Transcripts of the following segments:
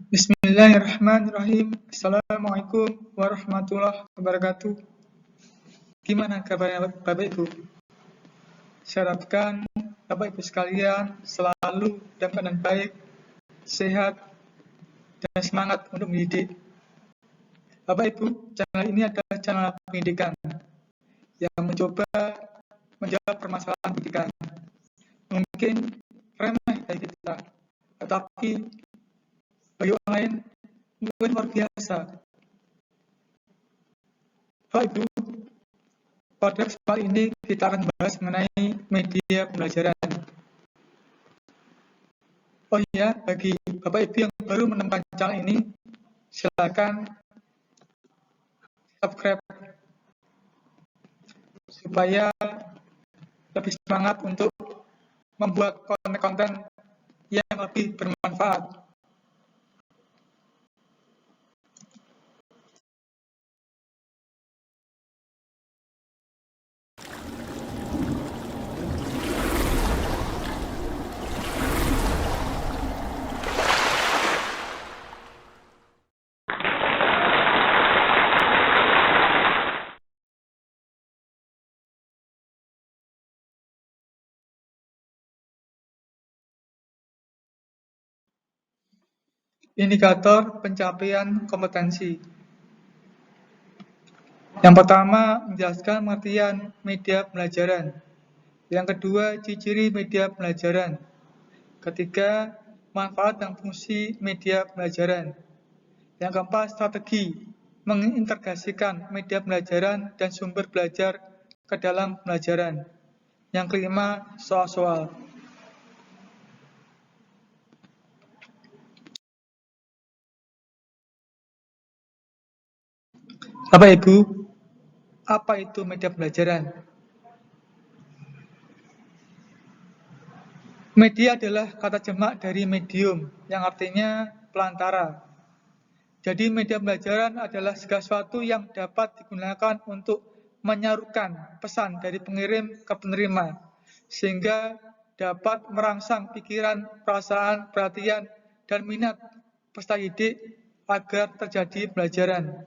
Bismillahirrahmanirrahim. Assalamualaikum warahmatullahi wabarakatuh. Gimana kabarnya Bapak Ibu? Saya harapkan Bapak Ibu sekalian selalu dalam keadaan baik, sehat, dan semangat untuk mendidik. Bapak Ibu, channel ini adalah channel pendidikan yang mencoba menjawab permasalahan pendidikan. Mungkin remeh bagi kita, tetapi bagi orang lain mungkin luar biasa. Bapak Ibu, pada kesempatan ini kita akan bahas mengenai media pembelajaran. Oh iya, bagi Bapak Ibu yang baru menemukan channel ini, silakan subscribe supaya lebih semangat untuk membuat konten-konten yang lebih bermanfaat. Indikator pencapaian kompetensi. Yang pertama, menjelaskan pengertian media pembelajaran. Yang kedua, ciri-ciri media pembelajaran. Ketiga, manfaat dan fungsi media pembelajaran. Yang keempat, strategi mengintegrasikan media pembelajaran dan sumber belajar ke dalam pembelajaran. Yang kelima, soal-soal. Bapak Ibu, apa itu media pembelajaran? Media adalah kata jamak dari medium, yang artinya pelantara. Jadi media pembelajaran adalah segala sesuatu yang dapat digunakan untuk menyalurkan pesan dari pengirim ke penerima, sehingga dapat merangsang pikiran, perasaan, perhatian, dan minat peserta didik agar terjadi pembelajaran.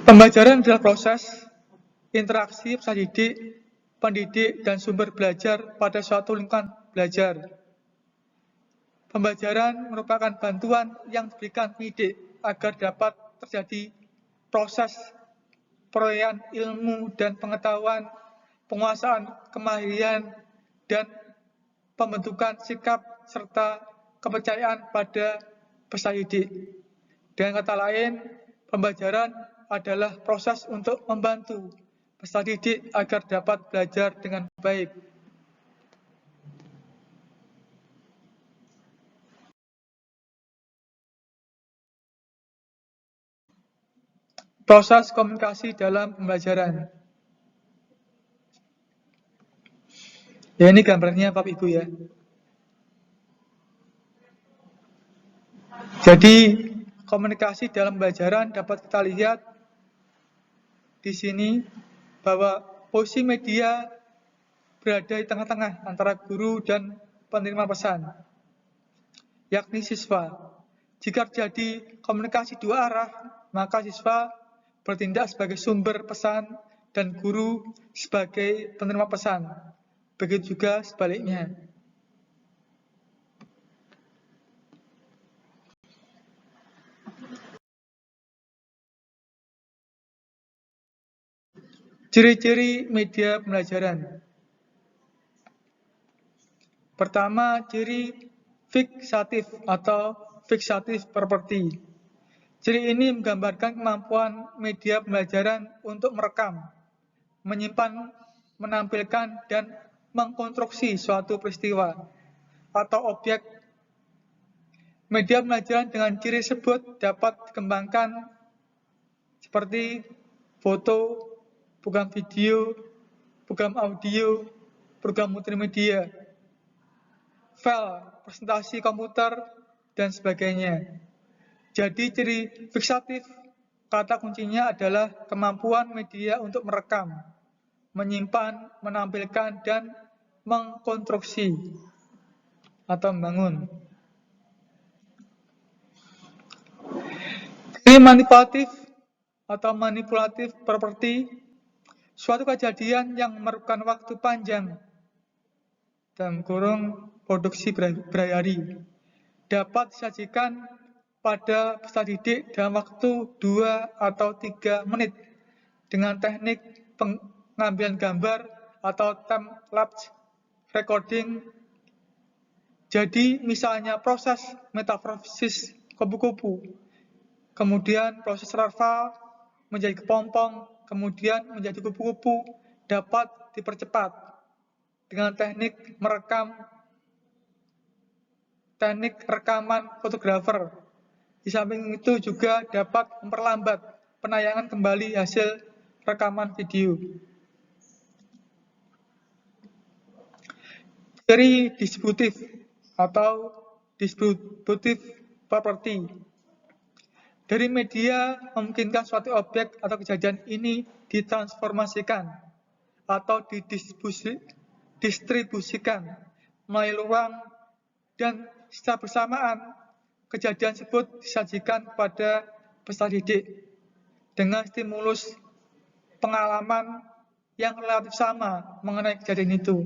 Pembelajaran adalah proses interaksi peserta didik, pendidik, dan sumber belajar pada suatu lingkungan belajar. Pembelajaran merupakan bantuan yang diberikan pendidik agar dapat terjadi proses perolehan ilmu dan pengetahuan, penguasaan kemahirian, dan pembentukan sikap serta kepercayaan pada peserta didik. Dengan kata lain, pembelajaran adalah proses untuk membantu peserta didik agar dapat belajar dengan baik. Proses komunikasi dalam pembelajaran. Ya, ini gambarnya Bapak Ibu ya. Jadi komunikasi dalam pembelajaran dapat kita lihat di sini bahwa posisi media berada di tengah-tengah antara guru dan penerima pesan, yakni siswa. Jika terjadi komunikasi dua arah, maka siswa bertindak sebagai sumber pesan dan guru sebagai penerima pesan. Begitu juga sebaliknya. Ciri-ciri media pembelajaran. Pertama, ciri fiksatif atau fixative property. Ciri ini menggambarkan kemampuan media pembelajaran untuk merekam, menyimpan, menampilkan, dan mengkonstruksi suatu peristiwa atau objek. Media pembelajaran dengan ciri tersebut dapat dikembangkan seperti foto, program video, program audio, program multimedia, file, presentasi komputer, dan sebagainya. Jadi ciri fiksatif, kata kuncinya adalah kemampuan media untuk merekam, menyimpan, menampilkan, dan mengkonstruksi. atau membangun. Ini manipulatif atau manipulatif properti, suatu kejadian yang memerlukan waktu panjang dalam kurung produksi berhari-hari dapat disajikan pada peserta didik dalam waktu 2 atau 3 menit dengan teknik pengambilan gambar atau time-lapse recording. Jadi misalnya proses metamorfosis kupu-kupu, kemudian proses larva menjadi kepompong, kemudian menjadi kupu-kupu dapat dipercepat dengan teknik rekaman fotografer. Di samping itu juga dapat memperlambat penayangan kembali hasil rekaman video. Teori distributif atau distributive property. Dari media memungkinkan suatu objek atau kejadian ini ditransformasikan atau didistribusikan melalui ruang, dan secara bersamaan kejadian tersebut disajikan kepada peserta didik dengan stimulus pengalaman yang relatif sama mengenai kejadian itu.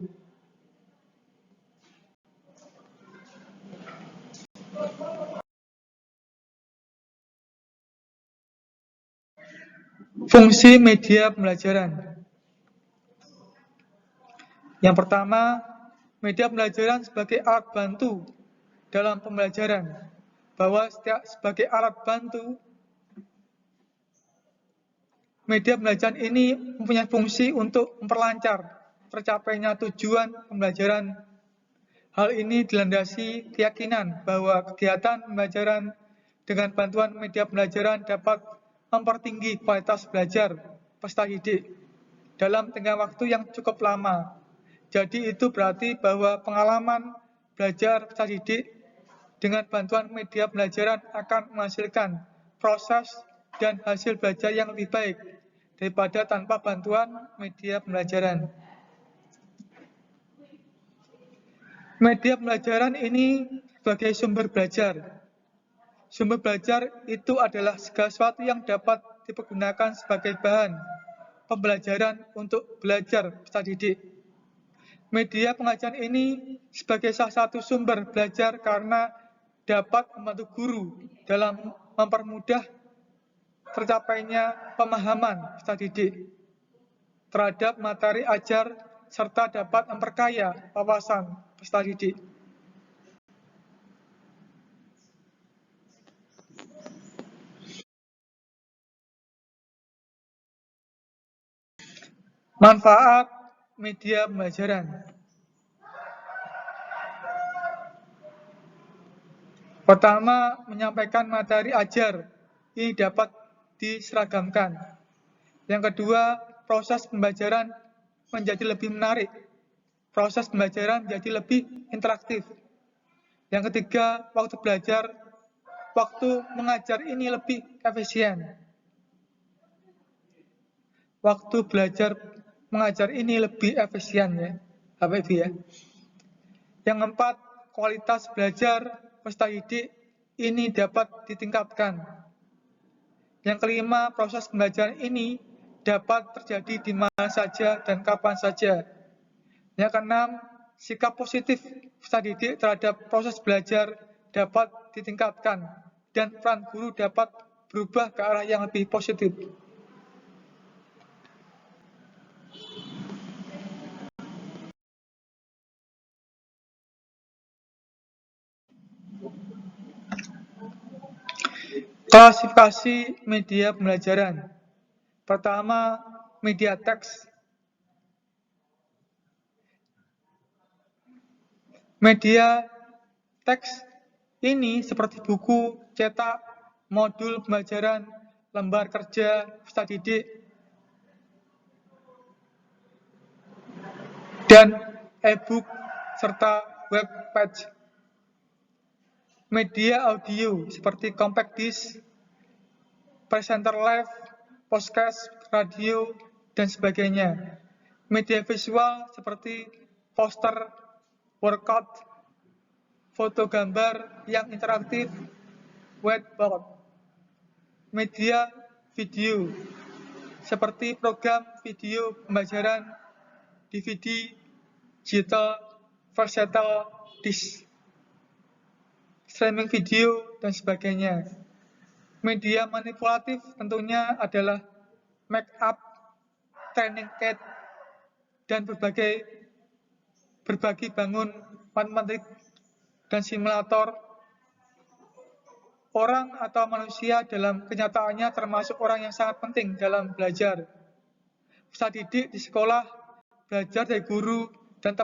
Fungsi media pembelajaran. Yang pertama, media pembelajaran sebagai alat bantu dalam pembelajaran. Bahwa sebagai alat bantu, media pembelajaran ini mempunyai fungsi untuk memperlancar tercapainya tujuan pembelajaran. Hal ini dilandasi keyakinan bahwa kegiatan pembelajaran dengan bantuan media pembelajaran dapat mempertinggi kualitas belajar peserta didik dalam tengah waktu yang cukup lama. Jadi itu berarti bahwa pengalaman belajar peserta didik dengan bantuan media pembelajaran akan menghasilkan proses dan hasil belajar yang lebih baik daripada tanpa bantuan media pembelajaran. Media pembelajaran ini sebagai sumber belajar. Sumber belajar itu adalah segala sesuatu yang dapat dipergunakan sebagai bahan pembelajaran untuk belajar peserta didik. Media pengajaran ini sebagai salah satu sumber belajar karena dapat membantu guru dalam mempermudah tercapainya pemahaman peserta didik terhadap materi ajar serta dapat memperkaya wawasan peserta didik. Manfaat media pembelajaran. Pertama, menyampaikan materi ajar ini dapat diseragamkan. Yang kedua, proses pembelajaran menjadi lebih menarik. Proses pembelajaran menjadi lebih interaktif. Yang ketiga, waktu mengajar ini lebih efisien. Waktu belajar mengajar ini lebih efisien ya, Bapak Ibu ya. Yang keempat, kualitas belajar peserta didik ini dapat ditingkatkan. Yang kelima, proses pembelajaran ini dapat terjadi di mana saja dan kapan saja. Yang keenam, sikap positif peserta didik terhadap proses belajar dapat ditingkatkan dan peran guru dapat berubah ke arah yang lebih positif. Klasifikasi media pembelajaran. Pertama, media teks. Media teks ini seperti buku, cetak, modul pembelajaran, lembar kerja peserta didik, dan e-book serta web page. Media audio seperti compact disc, presenter live, podcast, radio, dan sebagainya. Media visual seperti poster, workout, foto gambar yang interaktif, whiteboard, media video, seperti program video pembelajaran, DVD, digital, versatile disk, streaming video, dan sebagainya. Media manipulatif tentunya adalah make up, training cat, dan berbagi bangun matematik dan simulator. Orang atau manusia dalam kenyataannya termasuk orang yang sangat penting dalam belajar. Peserta didik di sekolah belajar dari guru dan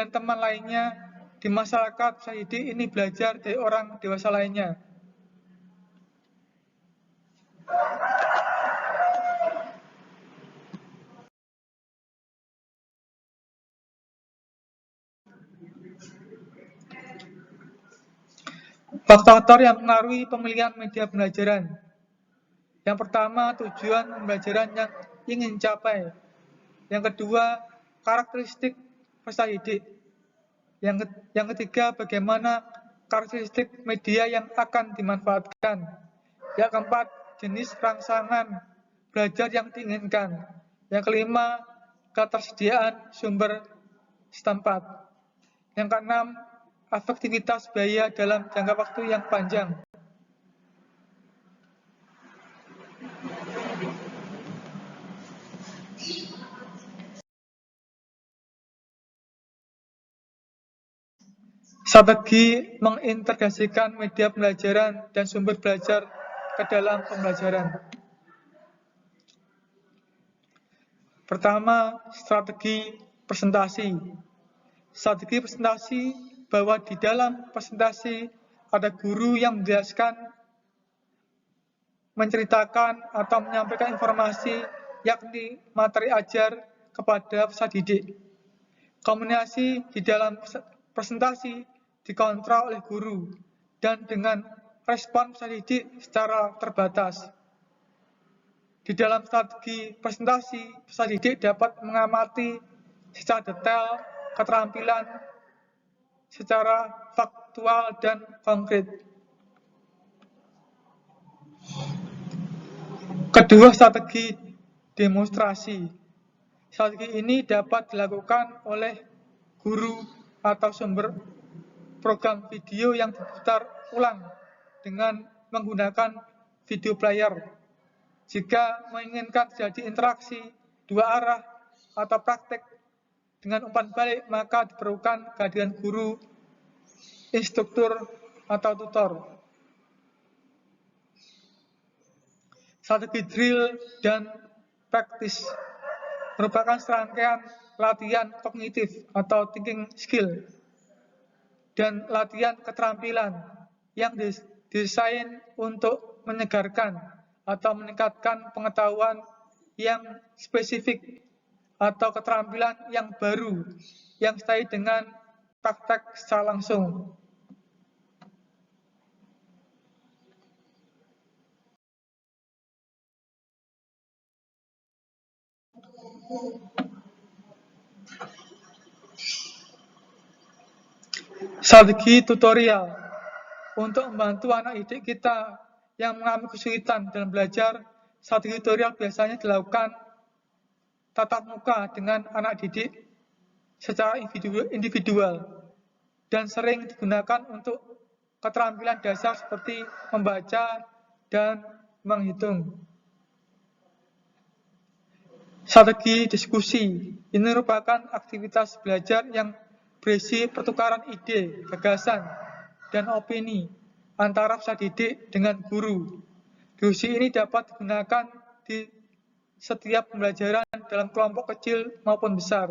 teman lainnya. Di masyarakat, peserta didik ini belajar dari orang dewasa lainnya. Faktor-faktor yang mengaruhi pemilihan media pembelajaran. Yang pertama, tujuan pembelajaran yang ingin dicapai. Yang kedua, karakteristik peserta didik. Yang ketiga, bagaimana karakteristik media yang akan dimanfaatkan. Yang keempat, jenis rangsangan belajar yang diinginkan. Yang kelima, ketersediaan sumber setempat. Yang keenam, efektivitas biaya dalam jangka waktu yang panjang. Strategi mengintegrasikan media pembelajaran dan sumber belajar ke dalam pembelajaran. Pertama, strategi presentasi. Strategi presentasi bahwa di dalam presentasi ada guru yang menjelaskan, menceritakan, atau menyampaikan informasi yakni materi ajar kepada peserta didik. Komunikasi di dalam presentasi dikontrol oleh guru dan dengan respon peserta didik secara terbatas. Di dalam strategi presentasi, peserta didik dapat mengamati secara detail keterampilan secara faktual dan konkret. Kedua, strategi demonstrasi. Strategi ini dapat dilakukan oleh guru atau sumber program video yang diputar ulang dengan menggunakan video player. Jika menginginkan terjadi interaksi dua arah atau praktek dengan umpan balik, maka diperlukan kehadiran guru, instruktur, atau tutor. Strategi drill dan practice merupakan serangkaian latihan kognitif atau thinking skill dan latihan keterampilan yang didesain untuk menyegarkan atau meningkatkan pengetahuan yang spesifik atau keterampilan yang baru yang disertai dengan praktek secara langsung. Strategi tutorial untuk membantu anak didik kita yang mengalami kesulitan dalam belajar. Strategi tutorial biasanya dilakukan tatap muka dengan anak didik secara individual dan sering digunakan untuk keterampilan dasar seperti membaca dan menghitung. Strategi diskusi ini merupakan aktivitas belajar yang berisi pertukaran ide, gagasan, dan opini antara peserta didik dengan guru. Diskusi ini dapat digunakan di setiap pembelajaran dalam kelompok kecil maupun besar.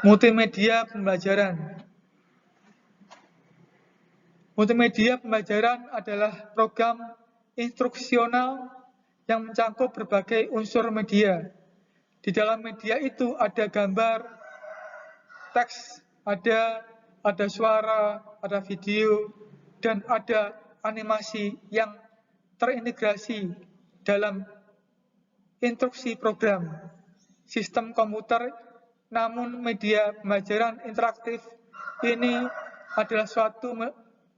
Multimedia pembelajaran. Multimedia pembelajaran adalah program instruksional yang mencakup berbagai unsur media. Di dalam media itu ada gambar, teks, ada suara, ada video, dan ada animasi yang terintegrasi dalam instruksi program sistem komputer, namun media pembelajaran interaktif ini adalah suatu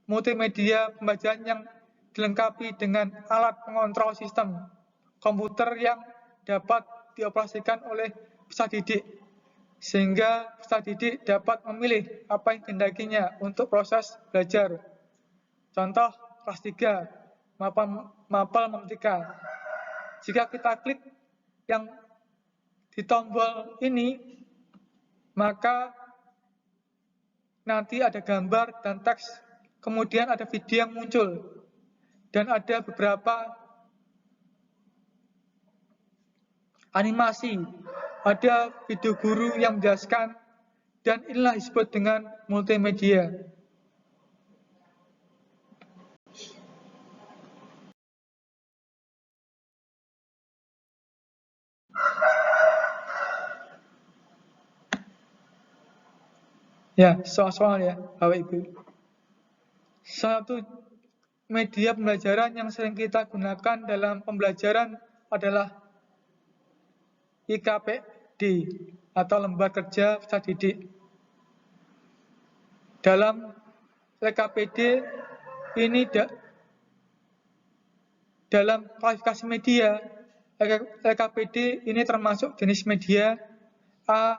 multimedia pembelajaran yang dilengkapi dengan alat pengontrol sistem komputer yang dapat dioperasikan oleh peserta didik, sehingga peserta didik dapat memilih apa yang dikehendakinya untuk proses belajar. Contoh kelas 3, mapel memetika. Jika kita klik yang di tombol ini, maka nanti ada gambar dan teks, kemudian ada video yang muncul, dan ada beberapa animasi, ada video guru yang menjelaskan, dan inilah disebut dengan multimedia. Ya, soal-soal ya, Bapak Ibu. Satu media pembelajaran yang sering kita gunakan dalam pembelajaran adalah IKPD atau Lembar Kerja Peserta Didik. Dalam LKPD ini dalam klasifikasi media, LKPD ini termasuk jenis media: A.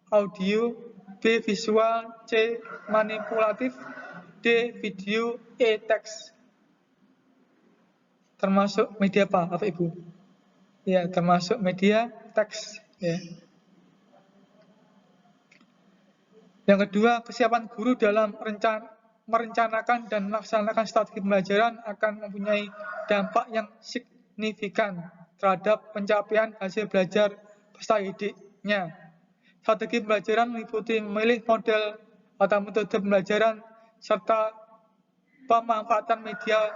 Audio, B. Visual, C. Manipulatif, D. Video, E. Teks. Termasuk media apa, Bapak Ibu? Ya, termasuk media teks. Ya. Yang kedua, kesiapan guru dalam merencanakan dan melaksanakan strategi pembelajaran akan mempunyai dampak yang signifikan terhadap pencapaian hasil belajar peserta didiknya. Strategi pembelajaran meliputi memilih model atau metode pembelajaran serta pemanfaatan media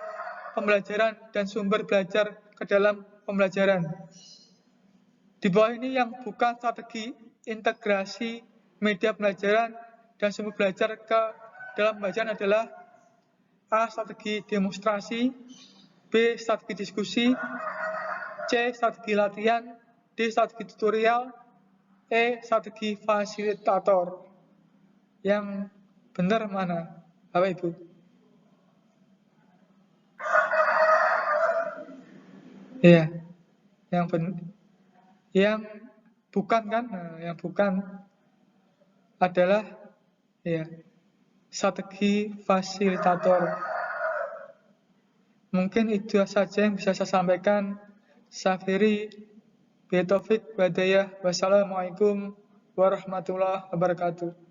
pembelajaran dan sumber belajar ke dalam pembelajaran. Di bawah ini yang bukan strategi integrasi media pembelajaran dan sumber belajar ke dalam pembelajaran adalah: A. Strategi demonstrasi, B. Strategi diskusi, C. Strategi latihan, D. Strategi tutorial, E. Strategi fasilitator. Yang benar mana, Bapak Ibu? Ya, yang bukan kan? Nah, yang bukan adalah ya strategi fasilitator. Mungkin itu saja yang bisa saya sampaikan. Syafiri, Taufik, Wadayah. Wassalamualaikum warahmatullahi wabarakatuh.